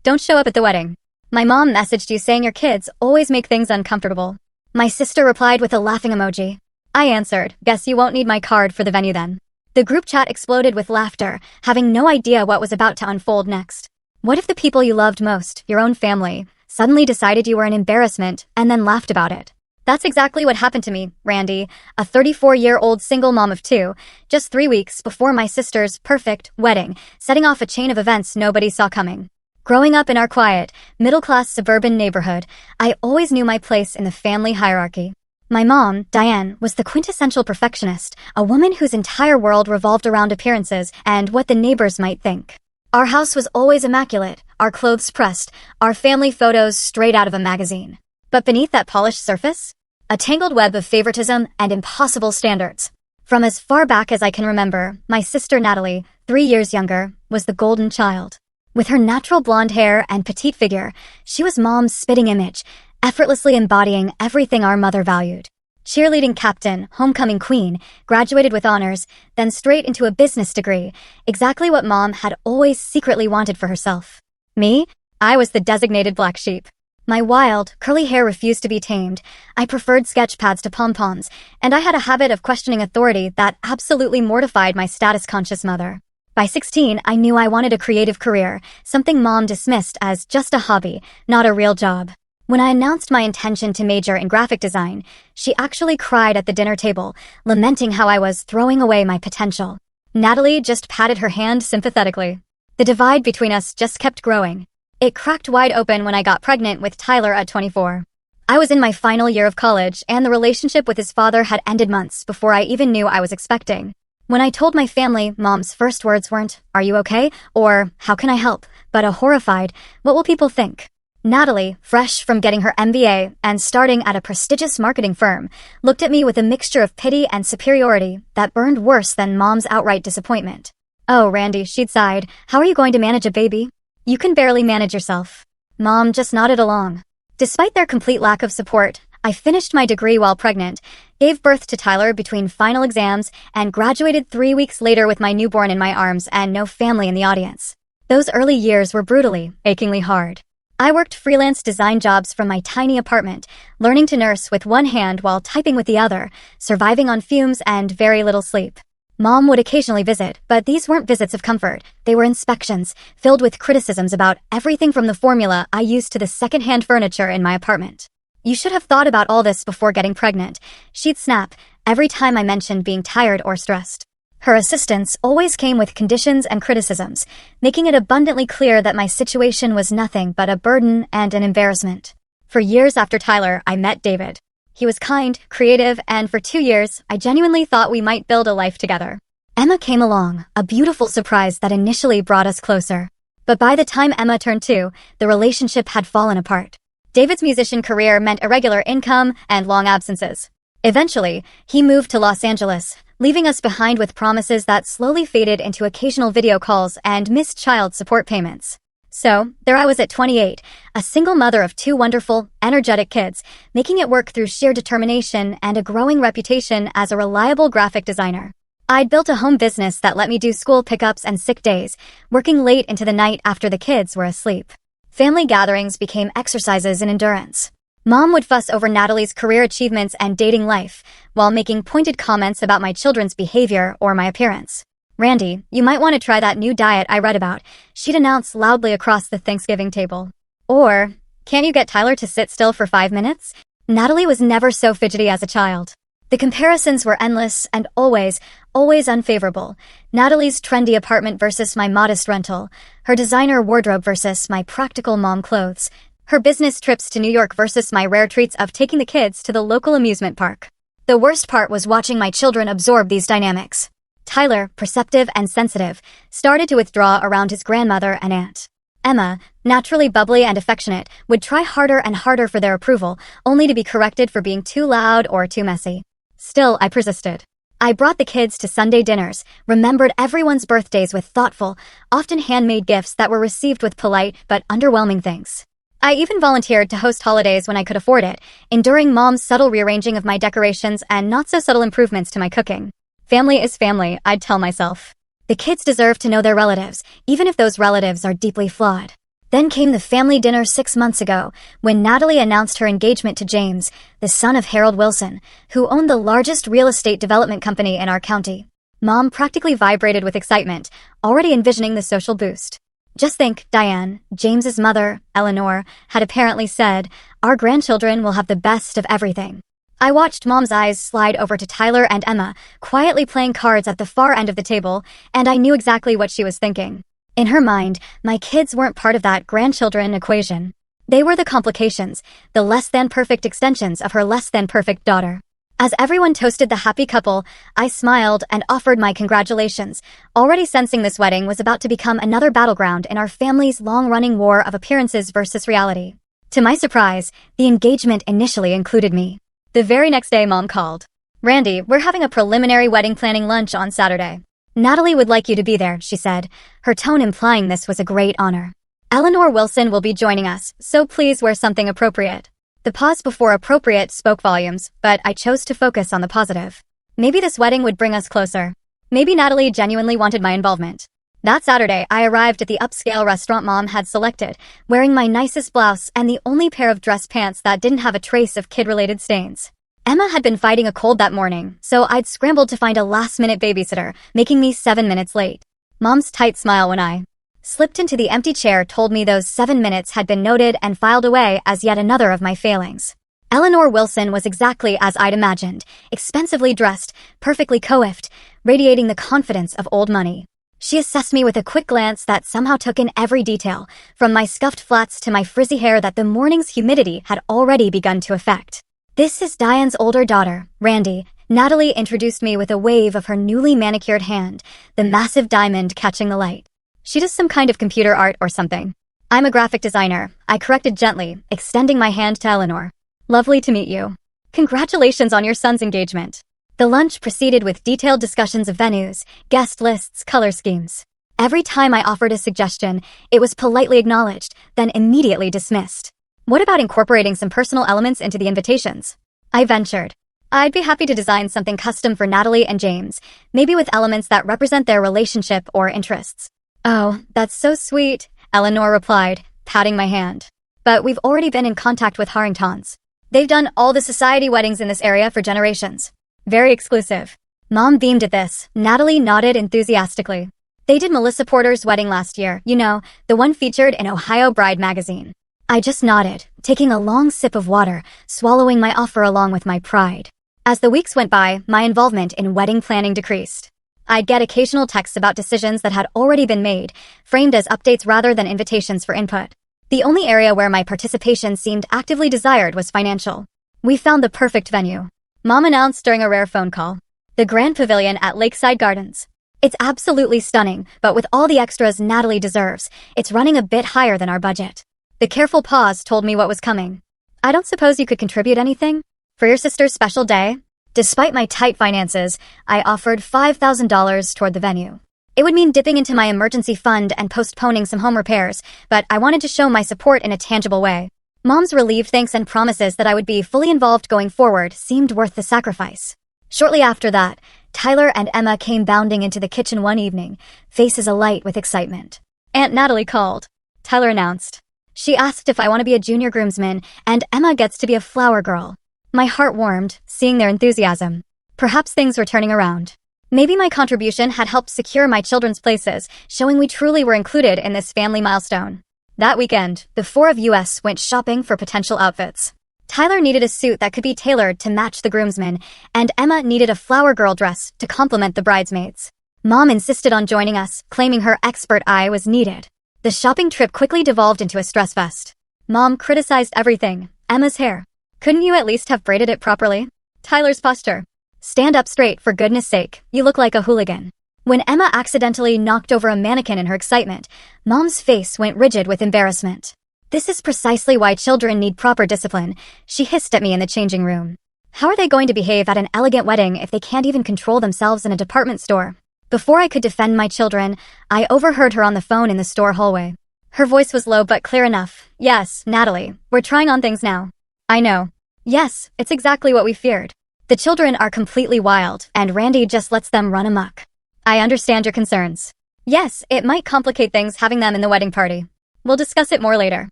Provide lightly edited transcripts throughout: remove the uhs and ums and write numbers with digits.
Don't show up at the wedding. My mom messaged you saying your kids always make things uncomfortable. My sister replied with a laughing emoji. I answered, guess you won't need my card for the venue then. The group chat exploded with laughter, having no idea what was about to unfold next. What if the people you loved most, your own family, suddenly decided you were an embarrassment and then laughed about it? That's exactly what happened to me, Randy, a 34-year-old single mom of two, just 3 weeks before my sister's perfect wedding, setting off a chain of events nobody saw coming. Growing up in our quiet, middle-class suburban neighborhood, I always knew my place in the family hierarchy. My mom, Diane, was the quintessential perfectionist, a woman whose entire world revolved around appearances and what the neighbors might think. Our house was always immaculate, our clothes pressed, our family photos straight out of a magazine. But beneath that polished surface, a tangled web of favoritism and impossible standards. From as far back as I can remember, my sister Natalie, 3 years younger, was the golden child. With her natural blonde hair and petite figure, she was Mom's spitting image, effortlessly embodying everything our mother valued. Cheerleading captain, homecoming queen, graduated with honors, then straight into a business degree, exactly what Mom had always secretly wanted for herself. Me? I was the designated black sheep. My wild, curly hair refused to be tamed. I preferred sketch pads to pom-poms, and I had a habit of questioning authority that absolutely mortified my status-conscious mother. By 16, I knew I wanted a creative career, something Mom dismissed as just a hobby, not a real job. When I announced my intention to major in graphic design, she actually cried at the dinner table, lamenting how I was throwing away my potential. Natalie just patted her hand sympathetically. The divide between us just kept growing. It cracked wide open when I got pregnant with Tyler at 24. I was in my final year of college, and the relationship with his father had ended months before I even knew I was expecting. When I told my family, Mom's first words weren't, "Are you okay?" or "How can I help?" but a horrified, "What will people think?" Natalie, fresh from getting her MBA and starting at a prestigious marketing firm, looked at me with a mixture of pity and superiority that burned worse than Mom's outright disappointment. "Oh, Randy," she'd sighed, "how are you going to manage a baby? You can barely manage yourself." Mom just nodded along. Despite their complete lack of support, I finished my degree while pregnant, gave birth to Tyler between final exams, and graduated 3 weeks later with my newborn in my arms and no family in the audience. Those early years were brutally, achingly hard. I worked freelance design jobs from my tiny apartment, learning to nurse with one hand while typing with the other, surviving on fumes and very little sleep. Mom would occasionally visit, but these weren't visits of comfort. They were inspections, filled with criticisms about everything from the formula I used to the secondhand furniture in my apartment. "You should have thought about all this before getting pregnant," she'd snap every time I mentioned being tired or stressed. Her assistance always came with conditions and criticisms, making it abundantly clear that my situation was nothing but a burden and an embarrassment. For years after Tyler, I met David. He was kind, creative, and for 2 years, I genuinely thought we might build a life together. Emma came along, a beautiful surprise that initially brought us closer. But by the time Emma turned 2, the relationship had fallen apart. David's musician career meant irregular income and long absences. Eventually, he moved to Los Angeles, leaving us behind with promises that slowly faded into occasional video calls and missed child support payments. So, there I was at 28, a single mother of 2 wonderful, energetic kids, making it work through sheer determination and a growing reputation as a reliable graphic designer. I'd built a home business that let me do school pickups and sick days, working late into the night after the kids were asleep. Family gatherings became exercises in endurance. Mom would fuss over Natalie's career achievements and dating life, while making pointed comments about my children's behavior or my appearance. "Randy, you might want to try that new diet I read about," she'd announce loudly across the Thanksgiving table. Or, "Can't you get Tyler to sit still for 5 minutes?" Natalie was never so fidgety as a child. The comparisons were endless and always unfavorable. Natalie's trendy apartment versus my modest rental, her designer wardrobe versus my practical mom clothes, her business trips to New York versus my rare treats of taking the kids to the local amusement park. The worst part was watching my children absorb these dynamics. Tyler, perceptive and sensitive, started to withdraw around his grandmother and aunt. Emma, naturally bubbly and affectionate, would try harder and harder for their approval, only to be corrected for being too loud or too messy. Still, I persisted. I brought the kids to Sunday dinners, remembered everyone's birthdays with thoughtful, often handmade gifts that were received with polite but underwhelming thanks. I even volunteered to host holidays when I could afford it, enduring Mom's subtle rearranging of my decorations and not-so-subtle improvements to my cooking. Family is family, I'd tell myself. The kids deserve to know their relatives, even if those relatives are deeply flawed. Then came the family dinner 6 months ago, when Natalie announced her engagement to James, the son of Harold Wilson, who owned the largest real estate development company in our county. Mom practically vibrated with excitement, already envisioning the social boost. Just think, Diane, James's mother, Eleanor, had apparently said, "Our grandchildren will have the best of everything." I watched Mom's eyes slide over to Tyler and Emma, quietly playing cards at the far end of the table, and I knew exactly what she was thinking. In her mind, my kids weren't part of that grandchildren equation. They were the complications, the less-than-perfect extensions of her less-than-perfect daughter. As everyone toasted the happy couple, I smiled and offered my congratulations, already sensing this wedding was about to become another battleground in our family's long-running war of appearances versus reality. To my surprise, the engagement initially included me. The very next day, Mom called. "Randy, we're having a preliminary wedding planning lunch on Saturday. Natalie would like you to be there," she said, her tone implying this was a great honor. "Eleanor Wilson will be joining us, so please wear something appropriate." The pause before appropriate spoke volumes, but I chose to focus on the positive. Maybe this wedding would bring us closer. Maybe Natalie genuinely wanted my involvement. That Saturday, I arrived at the upscale restaurant Mom had selected, wearing my nicest blouse and the only pair of dress pants that didn't have a trace of kid-related stains. Emma had been fighting a cold that morning, so I'd scrambled to find a last-minute babysitter, making me 7 minutes late. Mom's tight smile when I slipped into the empty chair told me those 7 minutes had been noted and filed away as yet another of my failings. Eleanor Wilson was exactly as I'd imagined, expensively dressed, perfectly coiffed, radiating the confidence of old money. She assessed me with a quick glance that somehow took in every detail, from my scuffed flats to my frizzy hair that the morning's humidity had already begun to affect. "This is Diane's older daughter, Randy," Natalie introduced me with a wave of her newly manicured hand, the massive diamond catching the light. "She does some kind of computer art or something." "I'm a graphic designer," I corrected gently, extending my hand to Eleanor. "Lovely to meet you. Congratulations on your son's engagement." The lunch proceeded with detailed discussions of venues, guest lists, color schemes. Every time I offered a suggestion, it was politely acknowledged, then immediately dismissed. "What about incorporating some personal elements into the invitations?" I ventured. "I'd be happy to design something custom for Natalie and James, maybe with elements that represent their relationship or interests." "Oh, that's so sweet," Eleanor replied, patting my hand. "But we've already been in contact with Harringtons. They've done all the society weddings in this area for generations. Very exclusive." Mom beamed at this. Natalie nodded enthusiastically. "They did Melissa Porter's wedding last year, you know, the one featured in Ohio Bride magazine." I just nodded, taking a long sip of water, swallowing my offer along with my pride. As the weeks went by, my involvement in wedding planning decreased. I'd get occasional texts about decisions that had already been made, framed as updates rather than invitations for input. The only area where my participation seemed actively desired was financial. "We found the perfect venue," Mom announced during a rare phone call. "The Grand Pavilion at Lakeside Gardens. It's absolutely stunning, but with all the extras Natalie deserves, it's running a bit higher than our budget." The careful pause told me what was coming. "I don't suppose you could contribute anything? For your sister's special day?" Despite my tight finances, I offered $5,000 toward the venue. It would mean dipping into my emergency fund and postponing some home repairs, but I wanted to show my support in a tangible way. Mom's relieved thanks and promises that I would be fully involved going forward seemed worth the sacrifice. Shortly after that, Tyler and Emma came bounding into the kitchen one evening, faces alight with excitement. "Aunt Natalie called," Tyler announced. "She asked if I want to be a junior groomsman, and Emma gets to be a flower girl." My heart warmed, seeing their enthusiasm. Perhaps things were turning around. Maybe my contribution had helped secure my children's places, showing we truly were included in this family milestone. That weekend, the four of us went shopping for potential outfits. Tyler needed a suit that could be tailored to match the groomsmen, and Emma needed a flower girl dress to complement the bridesmaids. Mom insisted on joining us, claiming her expert eye was needed. The shopping trip quickly devolved into a stress fest. Mom criticized everything. Emma's hair. "Couldn't you at least have braided it properly?" Tyler's posture. "Stand up straight, for goodness sake, you look like a hooligan." When Emma accidentally knocked over a mannequin in her excitement, Mom's face went rigid with embarrassment. "This is precisely why children need proper discipline," she hissed at me in the changing room. How are they going to behave at an elegant wedding if they can't even control themselves in a department store? Before I could defend my children, I overheard her on the phone in the store hallway. Her voice was low but clear enough. "Yes, Natalie, we're trying on things now." "I know." "Yes, it's exactly what we feared. The children are completely wild, and Randy just lets them run amok." "I understand your concerns." "Yes, it might complicate things having them in the wedding party." We'll discuss it more later.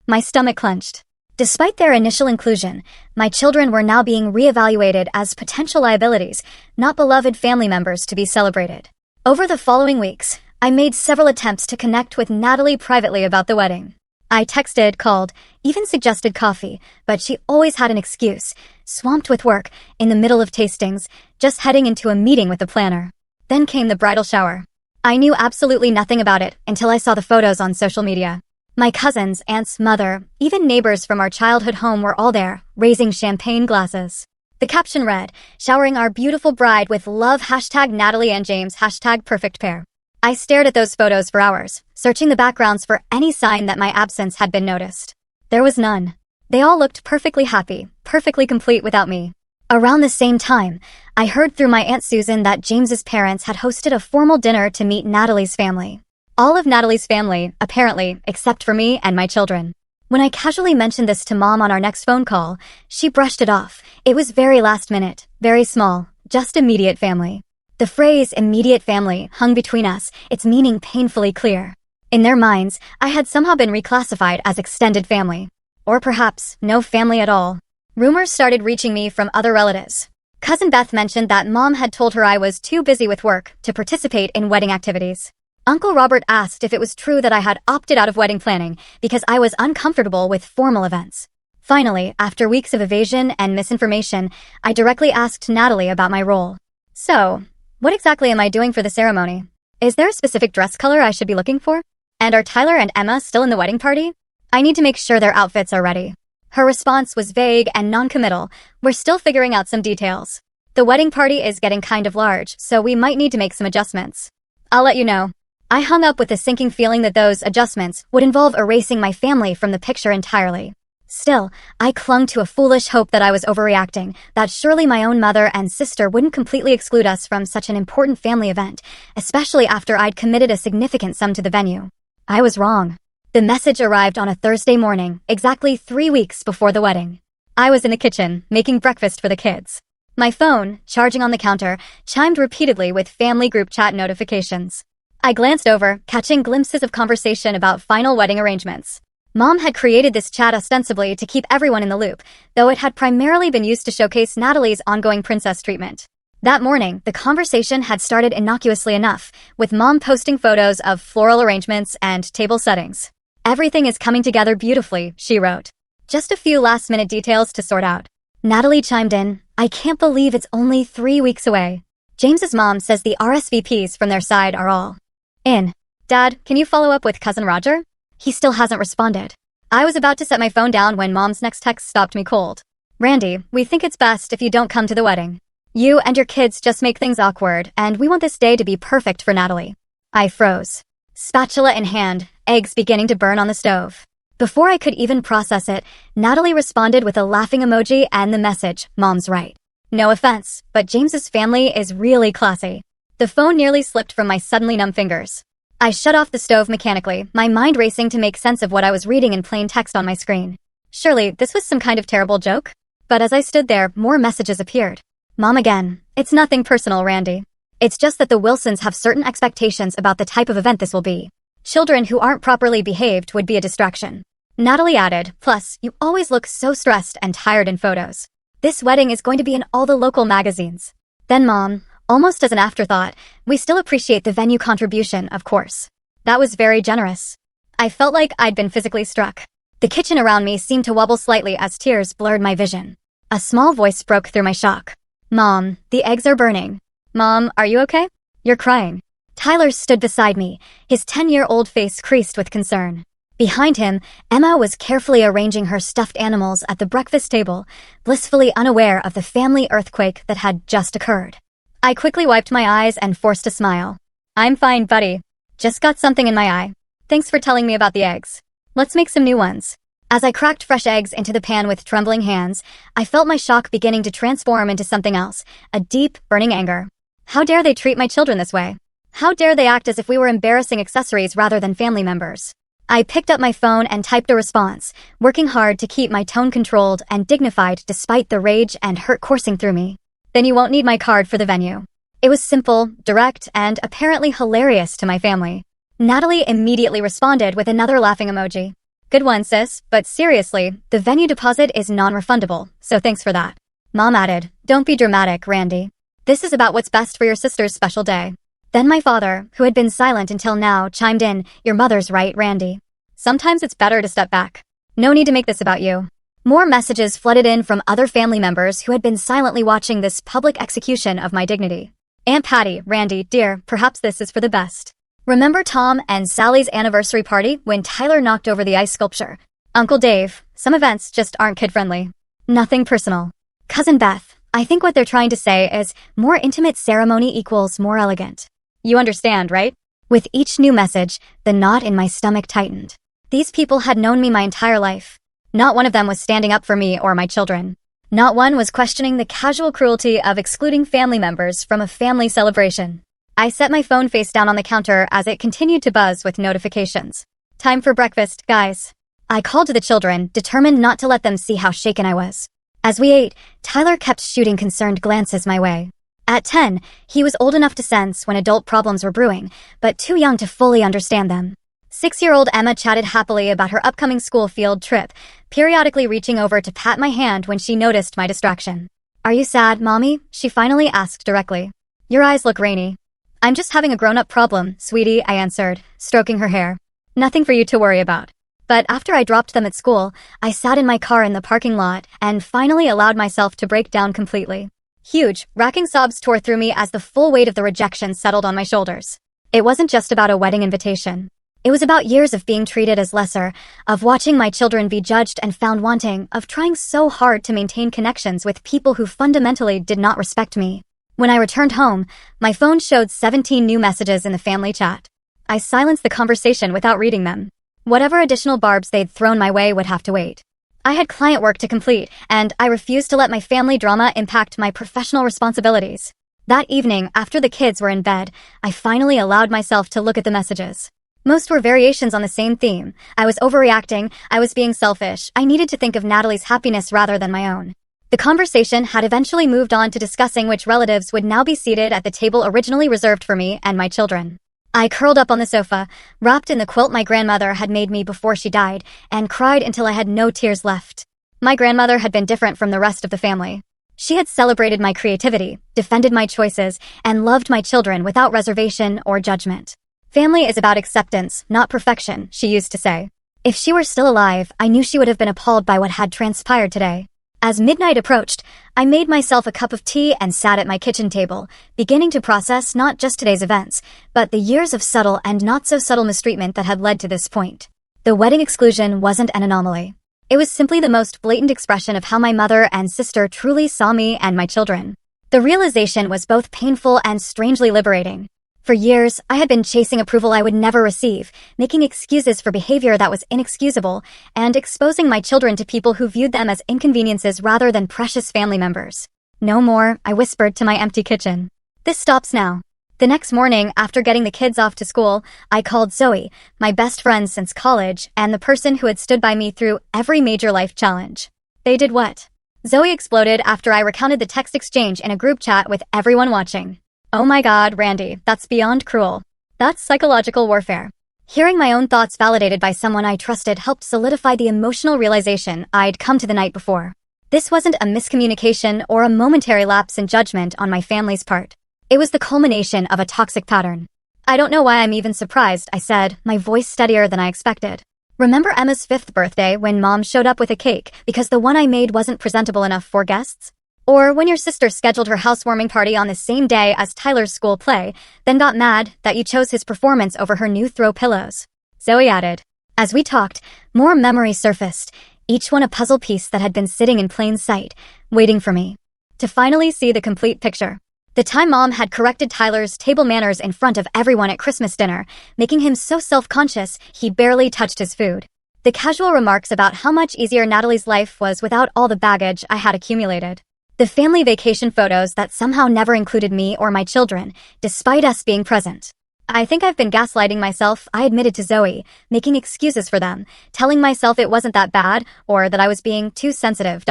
My stomach clenched. Despite their initial inclusion, my children were now being reevaluated as potential liabilities, not beloved family members to be celebrated. Over the following weeks, I made several attempts to connect with Natalie privately about the wedding. I texted, called, even suggested coffee, but she always had an excuse, swamped with work, in the middle of tastings, just heading into a meeting with the planner. Then came the bridal shower. I knew absolutely nothing about it until I saw the photos on social media. My cousins, aunts, mother, even neighbors from our childhood home were all there, raising champagne glasses. The caption read, showering our beautiful bride with love #Natalie and James #perfect pair. I stared at those photos for hours, searching the backgrounds for any sign that my absence had been noticed. There was none. They all looked perfectly happy, perfectly complete without me. Around the same time, I heard through my Aunt Susan that James's parents had hosted a formal dinner to meet Natalie's family. All of Natalie's family, apparently, except for me and my children. When I casually mentioned this to Mom on our next phone call, she brushed it off. It was very last minute, very small, just immediate family. The phrase immediate family hung between us, its meaning painfully clear. In their minds, I had somehow been reclassified as extended family. Or perhaps no family at all. Rumors started reaching me from other relatives. Cousin Beth mentioned that Mom had told her I was too busy with work to participate in wedding activities. Uncle Robert asked if it was true that I had opted out of wedding planning because I was uncomfortable with formal events. Finally, after weeks of evasion and misinformation, I directly asked Natalie about my role. So, what exactly am I doing for the ceremony? Is there a specific dress color I should be looking for? And are Tyler and Emma still in the wedding party? I need to make sure their outfits are ready. Her response was vague and non-committal. We're still figuring out some details. The wedding party is getting kind of large, so we might need to make some adjustments. I'll let you know. I hung up with the sinking feeling that those adjustments would involve erasing my family from the picture entirely. Still, I clung to a foolish hope that I was overreacting, that surely my own mother and sister wouldn't completely exclude us from such an important family event, especially after I'd committed a significant sum to the venue. I was wrong. The message arrived on a Thursday morning, exactly 3 weeks before the wedding. I was in the kitchen, making breakfast for the kids. My phone, charging on the counter, chimed repeatedly with family group chat notifications. I glanced over, catching glimpses of conversation about final wedding arrangements. Mom had created this chat ostensibly to keep everyone in the loop, though it had primarily been used to showcase Natalie's ongoing princess treatment. That morning, the conversation had started innocuously enough, with Mom posting photos of floral arrangements and table settings. Everything is coming together beautifully, she wrote. Just a few last-minute details to sort out. Natalie chimed in, I can't believe it's only 3 weeks away. James's mom says the RSVPs from their side are all in. Dad, can you follow up with Cousin Roger? He still hasn't responded. I was about to set my phone down when Mom's next text stopped me cold. Randy, we think it's best if you don't come to the wedding. You and your kids just make things awkward, and we want this day to be perfect for Natalie. I froze. Spatula in hand, eggs beginning to burn on the stove. Before I could even process it, Natalie responded with a laughing emoji and the message, Mom's right. No offense, but James's family is really classy. The phone nearly slipped from my suddenly numb fingers. I shut off the stove mechanically, my mind racing to make sense of what I was reading in plain text on my screen. Surely, this was some kind of terrible joke? But as I stood there, more messages appeared. Mom again. It's nothing personal, Randy. It's just that the Wilsons have certain expectations about the type of event this will be. Children who aren't properly behaved would be a distraction. Natalie added, plus, you always look so stressed and tired in photos. This wedding is going to be in all the local magazines. Then Mom, almost as an afterthought, we still appreciate the venue contribution, of course. That was very generous. I felt like I'd been physically struck. The kitchen around me seemed to wobble slightly as tears blurred my vision. A small voice broke through my shock. Mom, the eggs are burning. Mom, are you okay? You're crying. Tyler stood beside me, his 10-year-old face creased with concern. Behind him, Emma was carefully arranging her stuffed animals at the breakfast table, blissfully unaware of the family earthquake that had just occurred. I quickly wiped my eyes and forced a smile. I'm fine, buddy. Just got something in my eye. Thanks for telling me about the eggs. Let's make some new ones. As I cracked fresh eggs into the pan with trembling hands, I felt my shock beginning to transform into something else, a deep, burning anger. How dare they treat my children this way? How dare they act as if we were embarrassing accessories rather than family members? I picked up my phone and typed a response, working hard to keep my tone controlled and dignified despite the rage and hurt coursing through me. Then you won't need my card for the venue. It was simple, direct, and apparently hilarious to my family. Natalie immediately responded with another laughing emoji. Good one, sis, but seriously, the venue deposit is non-refundable, so thanks for that. Mom added, don't be dramatic, Randy. This is about what's best for your sister's special day. Then my father, who had been silent until now, chimed in, your mother's right, Randy. Sometimes it's better to step back. No need to make this about you. More messages flooded in from other family members who had been silently watching this public execution of my dignity. Aunt Patty, Randy, dear, perhaps this is for the best. Remember Tom and Sally's anniversary party when Tyler knocked over the ice sculpture? Uncle Dave, some events just aren't kid-friendly. Nothing personal. Cousin Beth, I think what they're trying to say is more intimate ceremony equals more elegant. You understand, right? With each new message, the knot in my stomach tightened. These people had known me my entire life. Not one of them was standing up for me or my children. Not one was questioning the casual cruelty of excluding family members from a family celebration. I set my phone face down on the counter as it continued to buzz with notifications. Time for breakfast, guys. I called to the children, determined not to let them see how shaken I was. As we ate, Tyler kept shooting concerned glances my way. At 10, he was old enough to sense when adult problems were brewing, but too young to fully understand them. 6-year-old Emma chatted happily about her upcoming school field trip, periodically reaching over to pat my hand when she noticed my distraction. Are you sad, Mommy? She finally asked directly. Your eyes look rainy. I'm just having a grown-up problem, sweetie, I answered, stroking her hair. Nothing for you to worry about. But after I dropped them at school, I sat in my car in the parking lot and finally allowed myself to break down completely. Huge, racking sobs tore through me as the full weight of the rejection settled on my shoulders. It wasn't just about a wedding invitation. It was about years of being treated as lesser, of watching my children be judged and found wanting, of trying so hard to maintain connections with people who fundamentally did not respect me. When I returned home, my phone showed 17 new messages in the family chat. I silenced the conversation without reading them. Whatever additional barbs they'd thrown my way would have to wait. I had client work to complete, and I refused to let my family drama impact my professional responsibilities. That evening, after the kids were in bed, I finally allowed myself to look at the messages. Most were variations on the same theme. I was overreacting, I was being selfish, I needed to think of Natalie's happiness rather than my own. The conversation had eventually moved on to discussing which relatives would now be seated at the table originally reserved for me and my children. I curled up on the sofa, wrapped in the quilt my grandmother had made me before she died, and cried until I had no tears left. My grandmother had been different from the rest of the family. She had celebrated my creativity, defended my choices, and loved my children without reservation or judgment. Family is about acceptance, not perfection, she used to say. If she were still alive, I knew she would have been appalled by what had transpired today. As midnight approached, I made myself a cup of tea and sat at my kitchen table, beginning to process not just today's events, but the years of subtle and not-so-subtle mistreatment that had led to this point. The wedding exclusion wasn't an anomaly. It was simply the most blatant expression of how my mother and sister truly saw me and my children. The realization was both painful and strangely liberating. For years, I had been chasing approval I would never receive, making excuses for behavior that was inexcusable, and exposing my children to people who viewed them as inconveniences rather than precious family members. No more, I whispered to my empty kitchen. This stops now. The next morning, after getting the kids off to school, I called Zoe, my best friend since college, and the person who had stood by me through every major life challenge. They did what? Zoe exploded after I recounted the text exchange in a group chat with everyone watching. Oh my God, Randy, that's beyond cruel. That's psychological warfare. Hearing my own thoughts validated by someone I trusted helped solidify the emotional realization I'd come to the night before. This wasn't a miscommunication or a momentary lapse in judgment on my family's part. It was the culmination of a toxic pattern. I don't know why I'm even surprised, I said, my voice steadier than I expected. Remember Emma's 5th birthday when Mom showed up with a cake because the one I made wasn't presentable enough for guests? Or when your sister scheduled her housewarming party on the same day as Tyler's school play, then got mad that you chose his performance over her new throw pillows? Zoe added. As we talked, more memories surfaced, each one a puzzle piece that had been sitting in plain sight, waiting for me to finally see the complete picture. The time Mom had corrected Tyler's table manners in front of everyone at Christmas dinner, making him so self-conscious he barely touched his food. The casual remarks about how much easier Natalie's life was without all the baggage I had accumulated. The family vacation photos that somehow never included me or my children, despite us being present. I think I've been gaslighting myself, I admitted to Zoe, making excuses for them, telling myself it wasn't that bad, or that I was being too sensitive.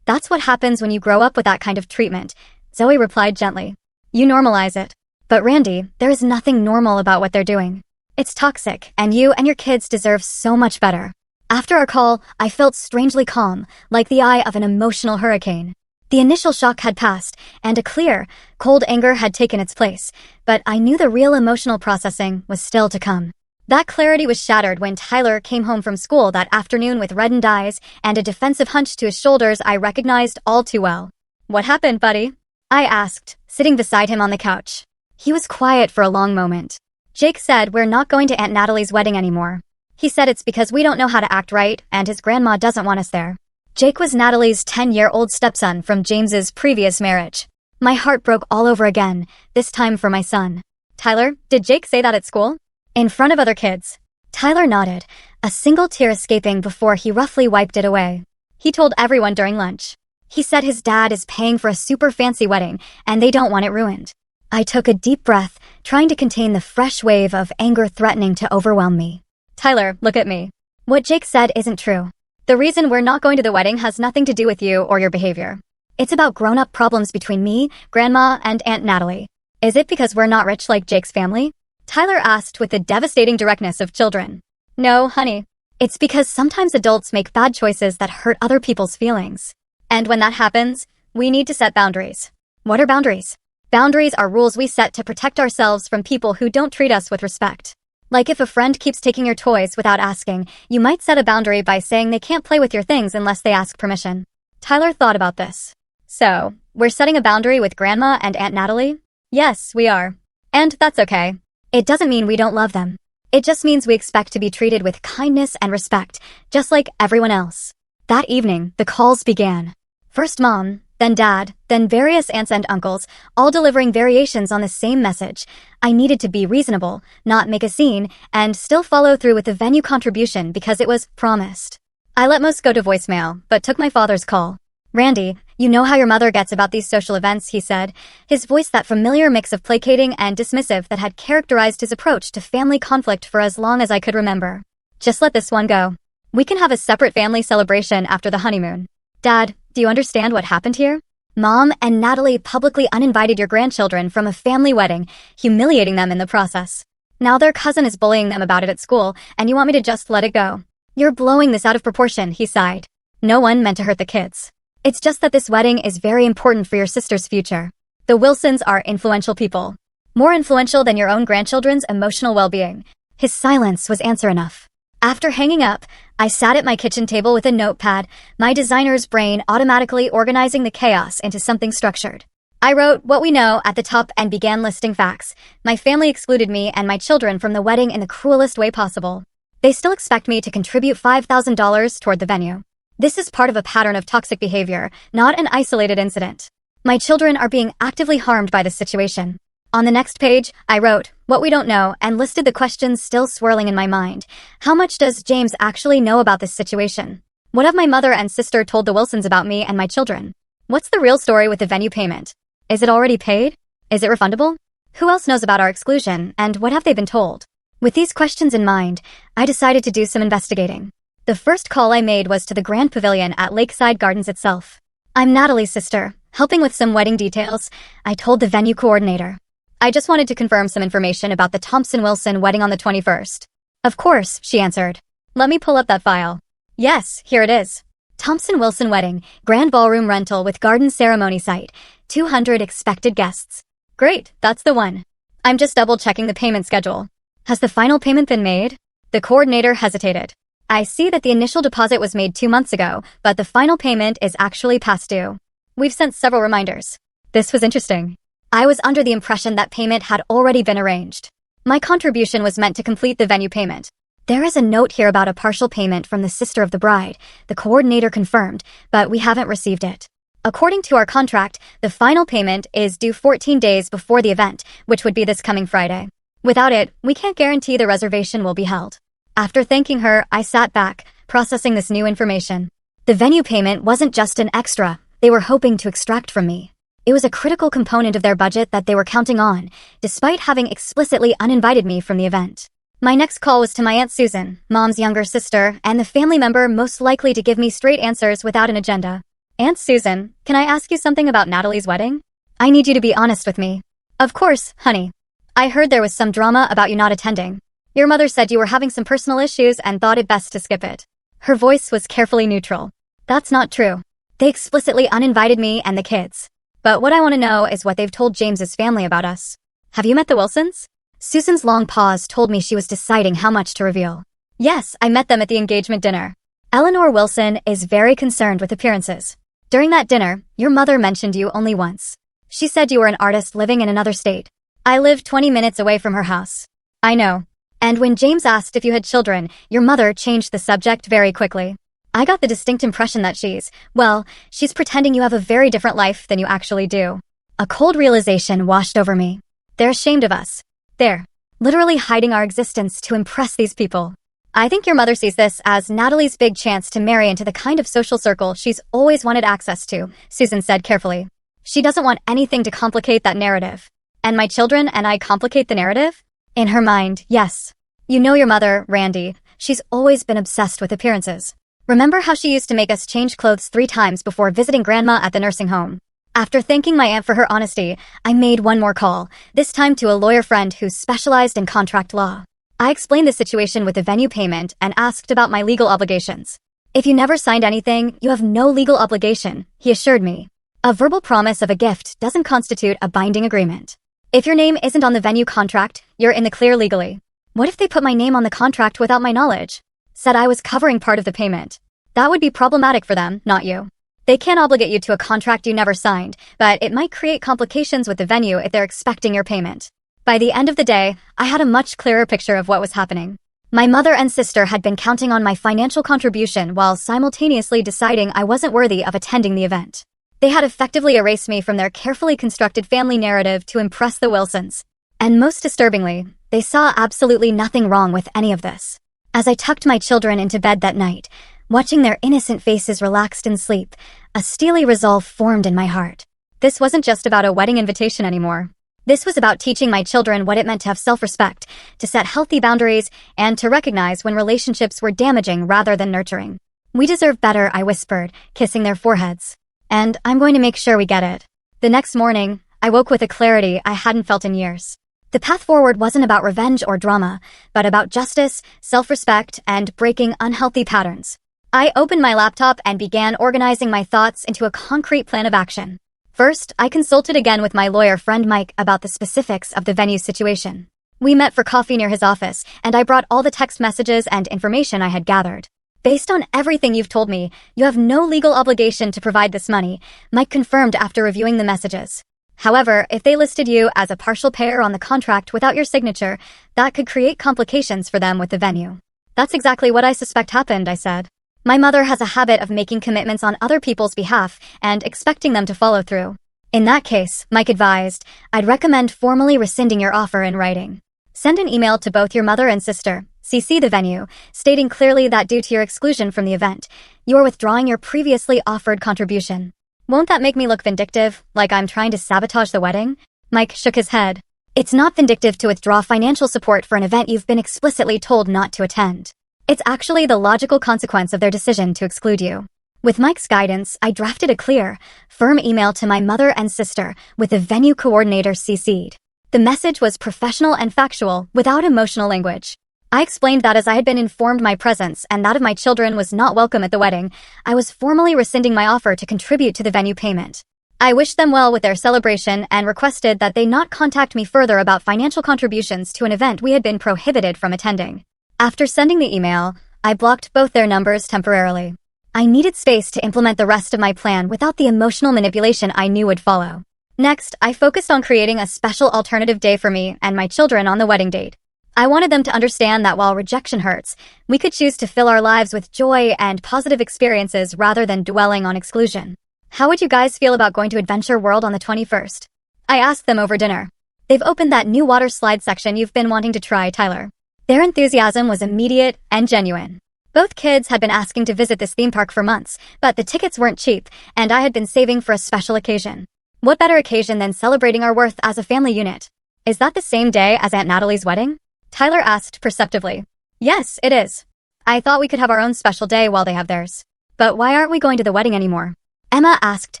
That's what happens when you grow up with that kind of treatment, Zoe replied gently. You normalize it. But Randy, there is nothing normal about what they're doing. It's toxic, and you and your kids deserve so much better. After our call, I felt strangely calm, like the eye of an emotional hurricane. The initial shock had passed, and a clear, cold anger had taken its place, but I knew the real emotional processing was still to come. That clarity was shattered when Tyler came home from school that afternoon with reddened eyes and a defensive hunch to his shoulders I recognized all too well. "What happened, buddy?" I asked, sitting beside him on the couch. He was quiet for a long moment. "Jake said we're not going to Aunt Natalie's wedding anymore. He said it's because we don't know how to act right and his grandma doesn't want us there." Jake was Natalie's 10-year-old stepson from James's previous marriage. My heart broke all over again, this time for my son. "Tyler, did Jake say that at school?" In front of other kids. Tyler nodded, a single tear escaping before he roughly wiped it away. "He told everyone during lunch. He said his dad is paying for a super fancy wedding and they don't want it ruined." I took a deep breath, trying to contain the fresh wave of anger threatening to overwhelm me. "Tyler, look at me. What Jake said isn't true. The reason we're not going to the wedding has nothing to do with you or your behavior. It's about grown-up problems between me, Grandma, and Aunt Natalie. Is it because we're not rich like Jake's family?" Tyler asked with the devastating directness of children. "No, honey. It's because sometimes adults make bad choices that hurt other people's feelings. And when that happens, we need to set boundaries." "What are boundaries?" "Boundaries are rules we set to protect ourselves from people who don't treat us with respect. Like if a friend keeps taking your toys without asking, you might set a boundary by saying they can't play with your things unless they ask permission." Tyler thought about this. "So, we're setting a boundary with Grandma and Aunt Natalie?" "Yes, we are. And that's okay. It doesn't mean we don't love them. It just means we expect to be treated with kindness and respect, just like everyone else." That evening, the calls began. First Mom, then Dad, then various aunts and uncles, all delivering variations on the same message. I needed to be reasonable, not make a scene, and still follow through with the venue contribution because it was promised. I let most go to voicemail, but took my father's call. "Randy, you know how your mother gets about these social events," he said, his voice that familiar mix of placating and dismissive that had characterized his approach to family conflict for as long as I could remember. "Just let this one go. We can have a separate family celebration after the honeymoon." "Dad, do you understand what happened here? Mom and Natalie publicly uninvited your grandchildren from a family wedding, humiliating them in the process. Now their cousin is bullying them about it at school, and you want me to just let it go? You're blowing this out of proportion," he sighed. "No one meant to hurt the kids. It's just that this wedding is very important for your sister's future. The Wilsons are influential people. More influential than your own grandchildren's emotional well-being." His silence was answer enough. After hanging up, I sat at my kitchen table with a notepad, my designer's brain automatically organizing the chaos into something structured. I wrote what we know at the top and began listing facts. My family excluded me and my children from the wedding in the cruelest way possible. They still expect me to contribute $5,000 toward the venue. This is part of a pattern of toxic behavior, not an isolated incident. My children are being actively harmed by this situation. On the next page, I wrote what we don't know and listed the questions still swirling in my mind. How much does James actually know about this situation? What have my mother and sister told the Wilsons about me and my children? What's the real story with the venue payment? Is it already paid? Is it refundable? Who else knows about our exclusion, and what have they been told? With these questions in mind, I decided to do some investigating. The first call I made was to the Grand Pavilion at Lakeside Gardens itself. "I'm Natalie's sister, helping with some wedding details," I told the venue coordinator. "I just wanted to confirm some information about the Thompson-Wilson wedding on the 21st. "Of course," she answered. "Let me pull up that file." Yes, here it is. Thompson-Wilson wedding, grand ballroom rental with garden ceremony site, 200 expected guests. Great, that's the one. I'm just double-checking the payment schedule. Has the final payment been made? The coordinator hesitated. I see that the initial deposit was made 2 months ago, but the final payment is actually past due. We've sent several reminders. This was interesting. I was under the impression that payment had already been arranged. My contribution was meant to complete the venue payment. There is a note here about a partial payment from the sister of the bride, the coordinator confirmed, but we haven't received it. According to our contract, the final payment is due 14 days before the event, which would be this coming Friday. Without it, we can't guarantee the reservation will be held. After thanking her, I sat back, processing this new information. The venue payment wasn't just an extra they were hoping to extract from me. It was a critical component of their budget that they were counting on, despite having explicitly uninvited me from the event. My next call was to my Aunt Susan, Mom's younger sister, and the family member most likely to give me straight answers without an agenda. "Aunt Susan, can I ask you something about Natalie's wedding? I need you to be honest with me." "Of course, honey. I heard there was some drama about you not attending. Your mother said you were having some personal issues and thought it best to skip it. Her voice was carefully neutral. That's not true. They explicitly uninvited me and the kids. But what I want to know is what they've told James's family about us. Have you met the Wilsons? Susan's long pause told me she was deciding how much to reveal. Yes, I met them at the engagement dinner. Eleanor Wilson is very concerned with appearances. During that dinner, your mother mentioned you only once. She said you were an artist living in another state. I live 20 minutes away from her house. I know. And when James asked if you had children, your mother changed the subject very quickly. I got the distinct impression that she's pretending you have a very different life than you actually do. A cold realization washed over me. They're ashamed of us. They're literally hiding our existence to impress these people. I think your mother sees this as Natalie's big chance to marry into the kind of social circle she's always wanted access to, Susan said carefully. She doesn't want anything to complicate that narrative. And my children and I complicate the narrative? In her mind, yes. You know your mother, Randy. She's always been obsessed with appearances. Remember how she used to make us change clothes 3 times before visiting Grandma at the nursing home? After thanking my aunt for her honesty, I made one more call, this time to a lawyer friend who specialized in contract law. I explained the situation with the venue payment and asked about my legal obligations. If you never signed anything, you have no legal obligation, he assured me. A verbal promise of a gift doesn't constitute a binding agreement. If your name isn't on the venue contract, you're in the clear legally. What if they put my name on the contract without my knowledge? Said I was covering part of the payment. That would be problematic for them, not you. They can't obligate you to a contract you never signed, but it might create complications with the venue if they're expecting your payment. By the end of the day, I had a much clearer picture of what was happening. My mother and sister had been counting on my financial contribution while simultaneously deciding I wasn't worthy of attending the event. They had effectively erased me from their carefully constructed family narrative to impress the Wilsons. And most disturbingly, they saw absolutely nothing wrong with any of this. As I tucked my children into bed that night, watching their innocent faces relaxed in sleep, a steely resolve formed in my heart. This wasn't just about a wedding invitation anymore. This was about teaching my children what it meant to have self-respect, to set healthy boundaries, and to recognize when relationships were damaging rather than nurturing. We deserve better, I whispered, kissing their foreheads. And I'm going to make sure we get it. The next morning, I woke with a clarity I hadn't felt in years. The path forward wasn't about revenge or drama, but about justice, self-respect, and breaking unhealthy patterns. I opened my laptop and began organizing my thoughts into a concrete plan of action. First, I consulted again with my lawyer friend Mike about the specifics of the venue situation. We met for coffee near his office, and I brought all the text messages and information I had gathered. Based on everything you've told me, you have no legal obligation to provide this money, Mike confirmed after reviewing the messages. However, if they listed you as a partial payer on the contract without your signature, that could create complications for them with the venue. That's exactly what I suspect happened, I said. My mother has a habit of making commitments on other people's behalf and expecting them to follow through. In that case, Mike advised, I'd recommend formally rescinding your offer in writing. Send an email to both your mother and sister, CC the venue, stating clearly that due to your exclusion from the event, you are withdrawing your previously offered contribution. Won't that make me look vindictive, like I'm trying to sabotage the wedding? Mike shook his head. It's not vindictive to withdraw financial support for an event you've been explicitly told not to attend. It's actually the logical consequence of their decision to exclude you. With Mike's guidance, I drafted a clear, firm email to my mother and sister with the venue coordinator CC'd. The message was professional and factual, without emotional language. I explained that as I had been informed my presence and that of my children was not welcome at the wedding, I was formally rescinding my offer to contribute to the venue payment. I wished them well with their celebration and requested that they not contact me further about financial contributions to an event we had been prohibited from attending. After sending the email, I blocked both their numbers temporarily. I needed space to implement the rest of my plan without the emotional manipulation I knew would follow. Next, I focused on creating a special alternative day for me and my children on the wedding date. I wanted them to understand that while rejection hurts, we could choose to fill our lives with joy and positive experiences rather than dwelling on exclusion. How would you guys feel about going to Adventure World on the 21st? I asked them over dinner. They've opened that new water slide section you've been wanting to try, Tyler. Their enthusiasm was immediate and genuine. Both kids had been asking to visit this theme park for months, but the tickets weren't cheap, and I had been saving for a special occasion. What better occasion than celebrating our worth as a family unit? Is that the same day as Aunt Natalie's wedding? Tyler asked perceptively. Yes, it is. I thought we could have our own special day while they have theirs. But why aren't we going to the wedding anymore? Emma asked,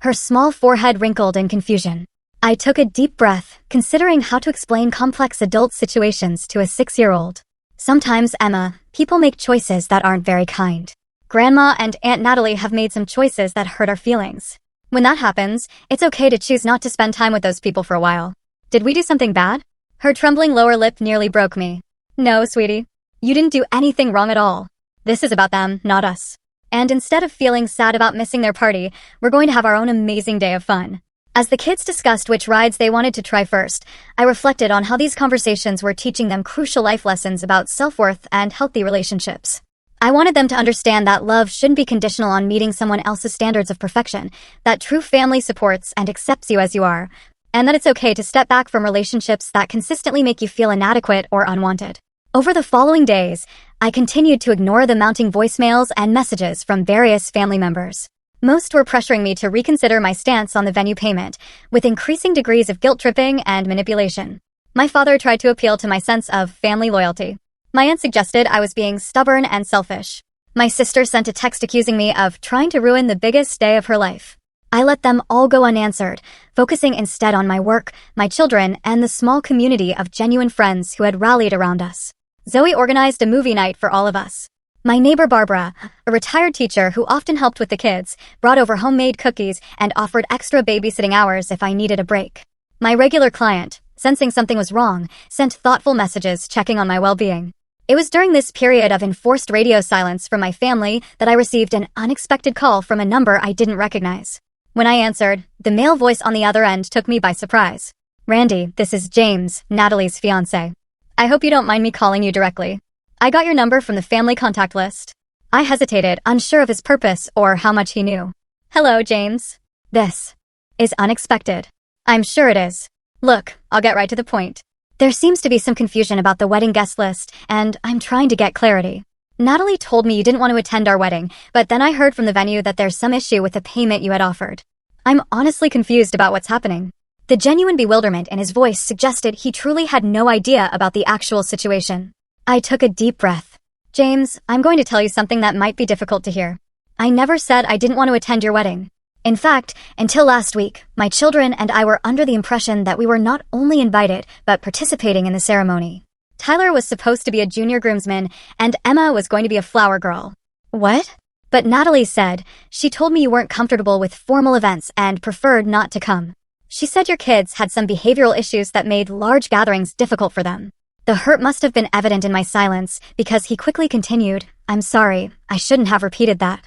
her small forehead wrinkled in confusion. I took a deep breath, considering how to explain complex adult situations to a 6-year-old. Sometimes, Emma, people make choices that aren't very kind. Grandma and Aunt Natalie have made some choices that hurt our feelings. When that happens, it's okay to choose not to spend time with those people for a while. Did we do something bad? Her trembling lower lip nearly broke me. No, sweetie. You didn't do anything wrong at all. This is about them, not us. And instead of feeling sad about missing their party, we're going to have our own amazing day of fun. As the kids discussed which rides they wanted to try first, I reflected on how these conversations were teaching them crucial life lessons about self-worth and healthy relationships. I wanted them to understand that love shouldn't be conditional on meeting someone else's standards of perfection, that true family supports and accepts you as you are, and that it's okay to step back from relationships that consistently make you feel inadequate or unwanted. Over the following days, I continued to ignore the mounting voicemails and messages from various family members. Most were pressuring me to reconsider my stance on the venue payment, with increasing degrees of guilt-tripping and manipulation. My father tried to appeal to my sense of family loyalty. My aunt suggested I was being stubborn and selfish. My sister sent a text accusing me of trying to ruin the biggest day of her life. I let them all go unanswered, focusing instead on my work, my children, and the small community of genuine friends who had rallied around us. Zoe organized a movie night for all of us. My neighbor Barbara, a retired teacher who often helped with the kids, brought over homemade cookies and offered extra babysitting hours if I needed a break. My regular client, sensing something was wrong, sent thoughtful messages checking on my well-being. It was during this period of enforced radio silence from my family that I received an unexpected call from a number I didn't recognize. When I answered, the male voice on the other end took me by surprise. "Randy, this is James, Natalie's fiancé. I hope you don't mind me calling you directly. I got your number from the family contact list." I hesitated, unsure of his purpose or how much he knew. "Hello, James. This is unexpected." "I'm sure it is. Look, I'll get right to the point. There seems to be some confusion about the wedding guest list, and I'm trying to get clarity. Natalie told me you didn't want to attend our wedding, but then I heard from the venue that there's some issue with the payment you had offered. I'm honestly confused about what's happening." The genuine bewilderment in his voice suggested he truly had no idea about the actual situation. I took a deep breath. "James, I'm going to tell you something that might be difficult to hear. I never said I didn't want to attend your wedding. In fact, until last week, my children and I were under the impression that we were not only invited, but participating in the ceremony. Tyler was supposed to be a junior groomsman, and Emma was going to be a flower girl." "What?" "But Natalie said, she told me you weren't comfortable with formal events and preferred not to come. She said your kids had some behavioral issues that made large gatherings difficult for them." The hurt must have been evident in my silence, because he quickly continued, "I'm sorry, I shouldn't have repeated that.